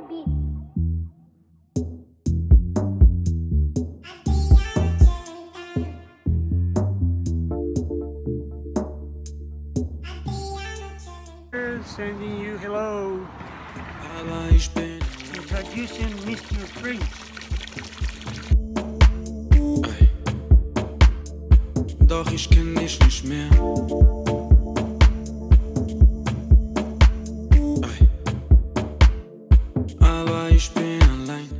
beat. Sending you hello. Introducing Mr. Prince. Ey. Doch ich kenn dich nicht mehr. Ey. Aber ich bin allein.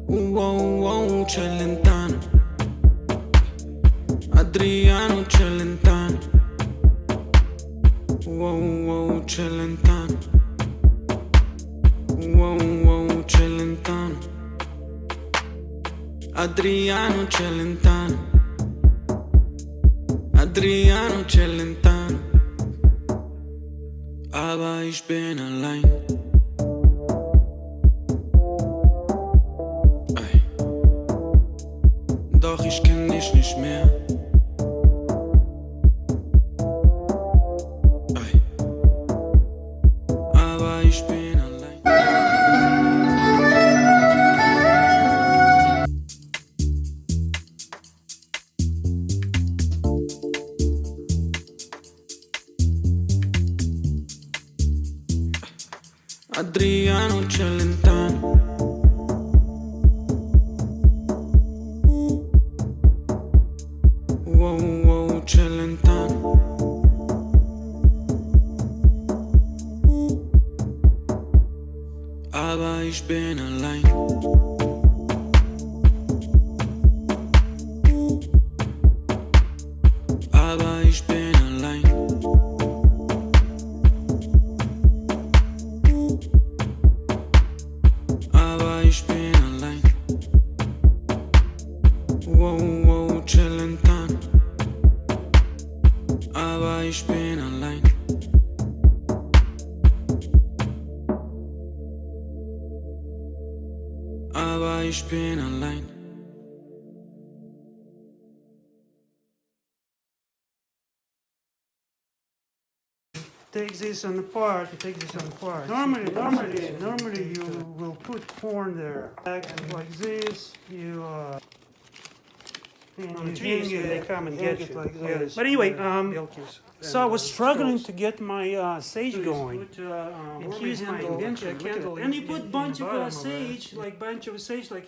Wow, Celentano. Adriano Celentano. Wow, Celentano. Wow, Celentano. Adriano Celentano. Adriano Celentano. Aber ich bin allein. Ey. Doch ich kenn dich nicht mehr. Ey. Aber ich bin allein. Adriano Celentano. Wow, Celentano. Aber ich bin allein. Aber ich bin allein. Aber ich bin allein. Wow, Celentano. Aber ich bin allein. Aber ich bin allein. Take this on the part. Normally you will put corn there. Like this, you and they come and get it like this. But anyway, so I was struggling to get my sage going. And here's my invention. And you put bunch of sage, like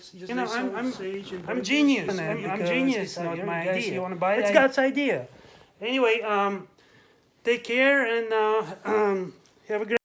just I'm genius. I'm genius. Not my idea. You want to buy it? It's God's idea. Anyway, take care and have a great